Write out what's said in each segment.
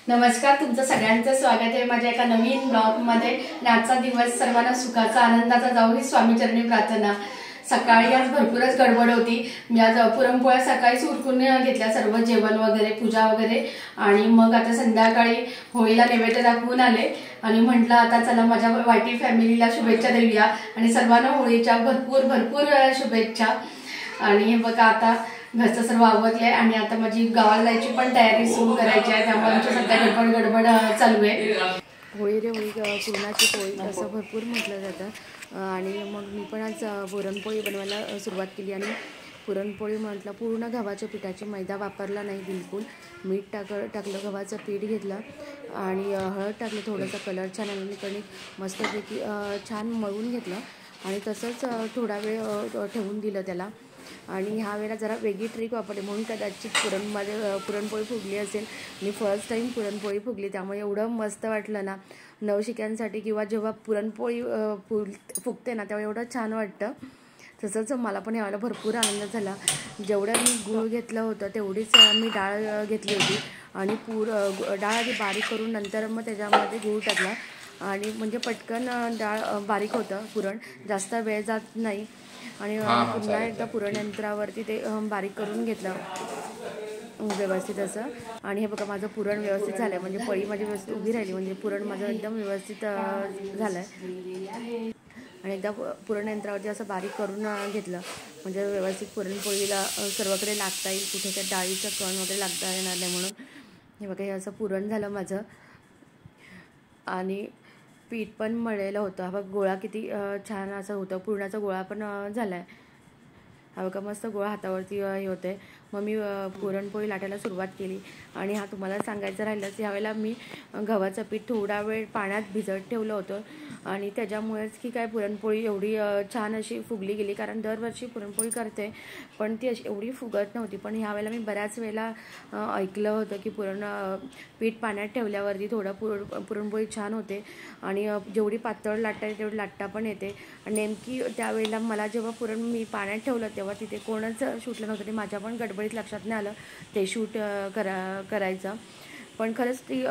नमस्कार, तुमचं सगळ्यांचं स्वागत आहे माझ्या एका नवीन ब्लॉगमध्ये। आजचा दिवस सर्वांना सुखाचा आनंदाचा जाऊ ही स्वामीचरणी प्रार्थना। सकाळी आज भरपूरच गडबड होती। मी आज पुरणपोळ्या सकाळीच उरकून घेतल्या, सर्व जेवण वगैरे पूजा वगैरे, आणि मग आता संध्याकाळी होळीला नैवेद्य दाखवून आले आणि म्हटलं आता चला माझ्या वाटी फॅमिलीला शुभेच्छा देऊया आणि सर्वांना होळीच्या भरपूर भरपूर शुभेच्छा। आणि हे बघा आता घरचं सर्व आवरलंय आणि आता माझी गावाला जायची पण तयारी सुरू करायची आहे, त्यामुळे आमची सध्या गडबड चालू आहे। होळी रे होळी पुरणाची पोळी असं भरपूर म्हटलं जातं आणि मग मी पण आज पुरणपोळी बनवायला सुरुवात केली। आणि पुरणपोळी म्हटलं पूर्ण गव्हाच्या पिठाची, मैदा वापरला नाही बिलकुल। मीठ टाकलं, गव्हाचं पीठ घेतलं आणि हळद टाकलं, थोडंसं कलर छान आल्याने कणिक मस्तपैकी छान मळून घेतलं आणि तसंच थोडा वेळ ठेवून दिलं त्याला। आणि ह्या वेळेला जरा वेगळी ट्रिक वापरली म्हणून कदाचित पुरणपोळी फुगली असेल। मी फर्स्ट टाईम पुरणपोळी फुगली, त्यामुळे एवढं मस्त वाटलं ना नवशिक्यांसाठी, किंवा जेव्हा पुरणपोळी फुगते ना तेव्हा एवढं छान वाटतं। तसंच मला पण यावेळेला भरपूर आनंद झाला। जेवढं मी गूळ घेतलं होतं तेवढीच मी डाळ घेतली होती आणि डाळ आधी बारीक करून नंतर मग त्याच्यामध्ये गूळ टाकला आणि म्हणजे पटकन डाळ बारीक होतं पुरण, जास्त वेळ जात नाही। आणि पुन्हा एकदा पुरण यंत्रावरती ते बारीक करून घेतलं व्यवस्थित असं। आणि हे बघा माझं पुरण व्यवस्थित झालं आहे, म्हणजे पळी माझी व्यवस्थित उभी राहिली, म्हणजे पुरण माझं एकदम व्यवस्थित झालं आहे। आणि एकदा पुरण यंत्रावरती असं बारीक करून घेतलं म्हणजे व्यवस्थित पुरणपोळीला सर्वकडे लागता येईल, कुठे त्या डाळीचं कण वगैरे लागता येणार नाही म्हणून। हे बघा हे असं पुरण झालं माझं आणि पीठ पण मळलेलं होतं। हा बघ गोळा किती छान असं होतं, पुरणाचा गोळा पण झाला आहे। हा बघा मस्त गोळा हातावरती हे होते। मग मी पुरणपोळी लाटायला सुरुवात केली। आणि हा तुम्हाला सांगायचं राहिलंच, ह्यावेळेला मी गव्हाचं पीठ थोडा वेळ पाण्यात भिजत ठेवलं होतं आणि त्याच्यामुळेच की काय पुरणपोळी एवढी छान अशी फुगली गेली। कारण दरवर्षी पुरणपोळी करते पण ती अशी एवढी फुगत नव्हती, पण ह्यावेळेला मी बऱ्याच वेळेला ऐकलं होतं की पीठ पाण्यात ठेवल्यावरती थोडं पुरणपोळी छान होते आणि जेवढी पातळ लाटता येते तेवढी लाटता पण येते। आणि नेमकी त्यावेळेला मला जेव्हा पुरण मी पाण्यात ठेवलं तेव्हा तिथे कोणच शूटलं नव्हतं, ते माझ्या पण गडबडीत लक्षात नाही आलं ते शूट करायचं। पण खरंच ती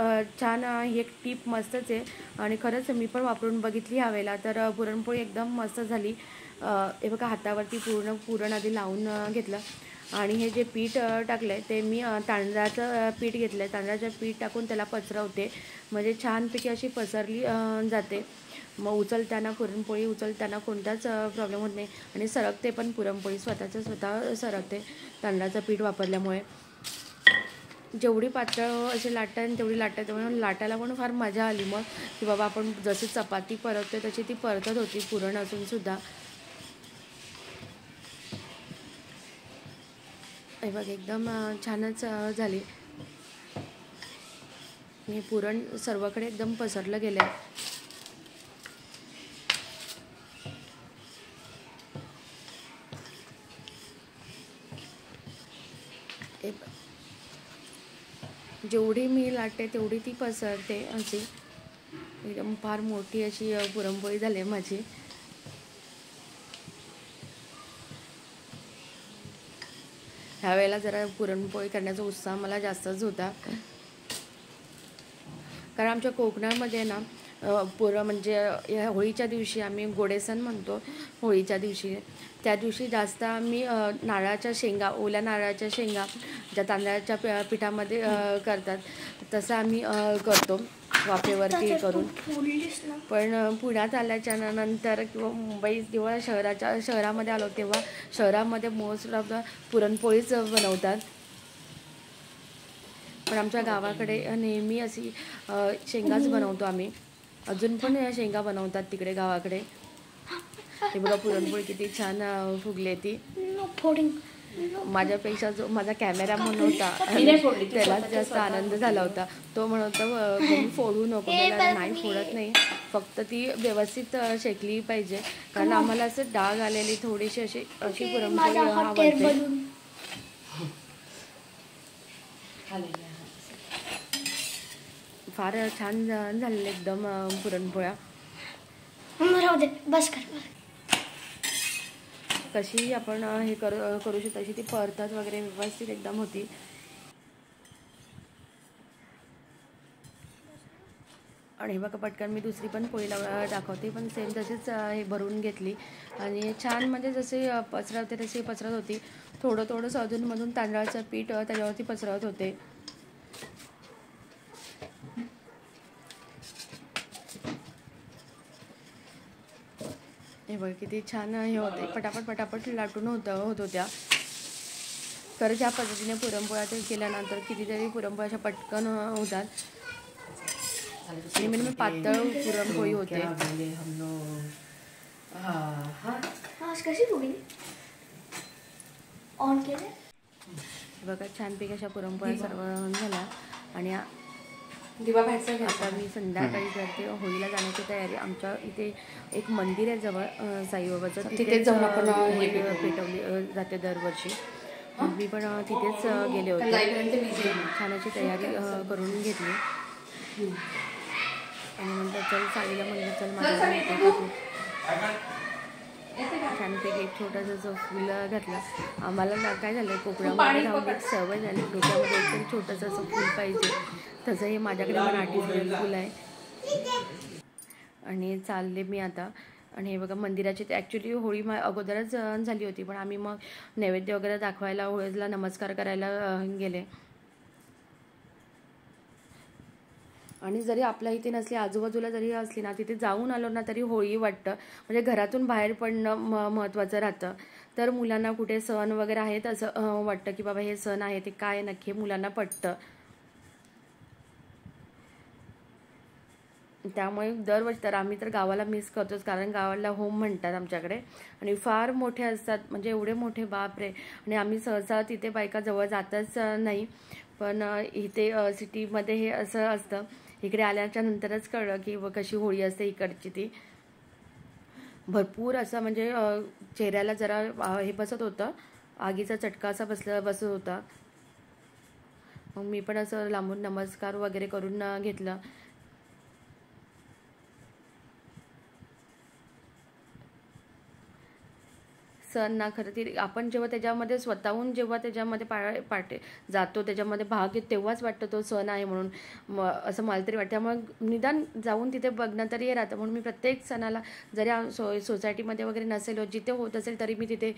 छान ही एक टीप मस्तच आहे आणि खरंच मी पण वापरून बघितली ह्यावेळेला, तर पुरणपोळी एकदम मस्त झाली। हे बघा हातावरती पूर्ण पुरण आधी लावून घेतलं आणि हे जे पीठ टाकलं आहे ते मी तांदळाचं पीठ घेतलं आहे। तांदळाचं पीठ टाकून त्याला पसरवते म्हणजे छानपैकी अशी पसरली जाते। मग पुरणपोळी उचलताना कोणताच प्रॉब्लेम होत नाही आणि सरकते पण पुरणपोळी स्वतः सरकते तांदळाचं पीठ वापरल्यामुळे। जेवढी पातळ अशी लाटता तेवढी लाटतात, त्यामुळे लाटायला पण फार मजा आली मग, की बाबा आपण जशी चपाती परतते तशी ती परतत होती पुरण असून सुद्धा। हे बघ एकदम छानच झाली। मी पुरण सर्वकडे एकदम पसरलं गेलं आहे। जेवढी मी लाटते तेवढी ती पसरते अशी, एकदम फार मोठी अशी पुरणपोळी झाली माझी। ह्यावेळेला जरा पुरणपोळी करण्याचा उत्साह मला जास्तच होता, कारण आमच्या कोकणामध्ये ना म्हणजे या होळीच्या दिवशी आम्ही गोडेसण म्हणतो होळीच्या दिवशी, त्या दिवशी जास्त आम्ही नारळाच्या शेंगा, ओल्या नारळाच्या शेंगा ज्या तांदळाच्या पिठामध्ये करतात तसं आम्ही करतो वाफेवरती करून। पण पुण्यात आल्याच्या नंतर किंवा मुंबई किंवा शहरामध्ये आलो तेव्हा शहरामध्ये मोस्ट ऑफ द पुरणपोळीच बनवतात, पण आमच्या गावाकडे नेहमी अशी शेंगाच बनवतो आम्ही। अजून पण शेंगा बनवतात तिकडे गावाकडे। हे बघा पुरणपोळी किती छान फुगली ती। माझ्यापेक्षा जो माझा कॅमेरामन होता त्यालाच जास्त आनंद झाला होता। तो म्हणत होता फोडू नको, नाही फोडत नाही, फक्त ती व्यवस्थित शेकली पाहिजे, कारण आम्हाला असं डाग आलेली थोडीशी अशी पुरणपोळी आवडते। फार छान झालेलं एकदम पुरणपोळ्या। बस कर, कशी आपण हे करू शकतो तशी ती परतत वगैरे व्यवस्थित एकदम होती। आणि बघा पटकन मी दुसरी पण पोळी दाखवते, पण सेम तशीच हे भरून घेतली आणि छान म्हणजे जसे पसरवते तशी पसरत होती. थोडं थोडंसं अधूनमधून तांदळाचं पीठ त्याच्यावरती पसरवत होते. हे बघ किती छान हे होते, पटापट पटापट लाटून होत होत्या. खरंच ह्या पद्धतीने पुरणपोळ्या ते केल्यानंतर कितीतरी पुरणपोळ्या पटकन होतात. आणि मी पातळ पुरणपोळी होते. कशी तुम्ही ऑन केले बघा छानपैकी अशा पुरणपोळ्या सर्व झाल्या. आणि दिवा बाहेरचा आता मी संध्याकाळी करते होळीला जाण्याची तयारी. आमच्या इथे एक मंदिर आहे जवळ साईबाबाचं, तिथेच जाऊन आपण होळी पेटवली जाते दरवर्षी. मी पण तिथेच गेले होते. छान अशी तयारी करून घेतली आणि नंतर चल साईला म्हणलं चल माझ्या छानपैकी एक छोटंसं फुल घातलं. आम्हाला काय झालं कोकणामध्ये राहून एक सवय झाली, डोक्यामध्ये एकदम छोटंसं असं फूल पाहिजे. तसं हे माझ्याकडे पण आर्टिफिशियल फूल आहे. आणि चालले मी आता. आणि हे बघा मंदिराची ते ॲक्च्युली होळी अगोदरच झाली होती, पण आम्ही मग नैवेद्य वगैरे दाखवायला होळीला नमस्कार करायला गेले. आणि जरी आपल्या इथे नसली आजूबाजूला जरी असली ना, तिथे जाऊन आलो ना तरी होळी वाटतं. म्हणजे घरातून बाहेर पडणं महत्त्वाचं राहतं. तर मुलांना कुठे सण वगैरे आहेत असं वाटतं की बाबा हे सण आहे ते काय नक्की मुलांना पटतं. त्यामुळे दरवर्षी तर आम्ही तर गावाला मिस करतोच, कारण गावाला होम म्हणतात आमच्याकडे आणि फार मोठे असतात, म्हणजे एवढे मोठे बापरे. आणि आम्ही सहसा तिथे बायका जवळ जातच नाही. पण इथे सिटीमध्ये हे असं असतं. इकडे आल्याच्या नंतरच कळलं की कशी होळी असते इकडची ती. भरपूर असं म्हणजे चेहऱ्याला जरा हे बसत होतं, आगीचा चटका असा बसत होता. मग मी पण असं लांबून नमस्कार वगैरे करून घेतलं. सण ना खरं तरी आपण जेव्हा त्याच्यामध्ये स्वतःहून जेव्हा त्याच्यामध्ये जातो, त्याच्यामध्ये भाग घेतो, तेव्हाच वाटतं तो सण आहे म्हणून असं मला तरी वाटतं. त्यामुळे निदान जाऊन तिथे बघणं तरी राहतं. म्हणून मी प्रत्येक सणाला जरी सोसायटीमध्ये वगैरे नसेल, जिथे होत असेल तरी मी तिथे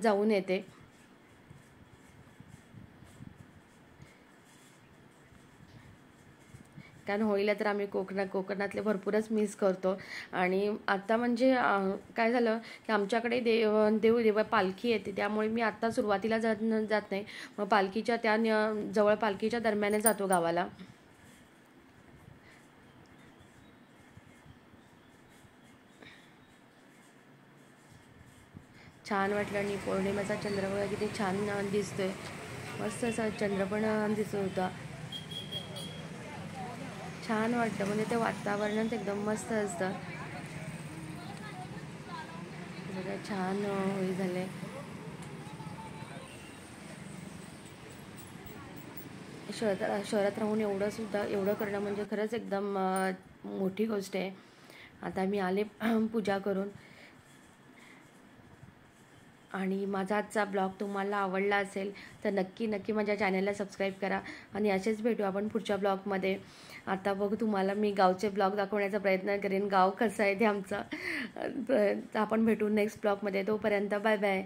जाऊन येते. कारण होळीला तर आम्ही कोकणातले भरपूरच मिस करतो. आणि आता म्हणजे काय झालं की आमच्याकडे देव पालखी येते, त्यामुळे मी आत्ता सुरुवातीला जात नाही. मग पालखीच्या जवळ पालखीच्या दरम्यान जातो गावाला. छान वाटलं. आणि पौर्णिमेचा चंद्र बघा किती छान दिसतोय, मस्त असा चंद्र पण दिसत होता. छान वाटतं, म्हणजे ते वातावरणच एकदम मस्त असतं. बघा छान होळी झाले. शहरात राहून एवढं करणं म्हणजे खरंच एकदम मोठी गोष्ट आहे. आता मी आले पूजा करून. आणि माझा आजचा ब्लॉग तुम्हाला आवडला असेल तर नक्की माझ्या चॅनलला सबस्क्राईब करा. आणि असेच भेटू आपण पुढच्या ब्लॉगमध्ये. आता बघू तुम्हाला मी गावचे ब्लॉग दाखवण्याचा प्रयत्न करेन, गाव कसं आहे ते आमचं. आपण भेटू नेक्स्ट ब्लॉगमध्ये. तोपर्यंत बाय बाय.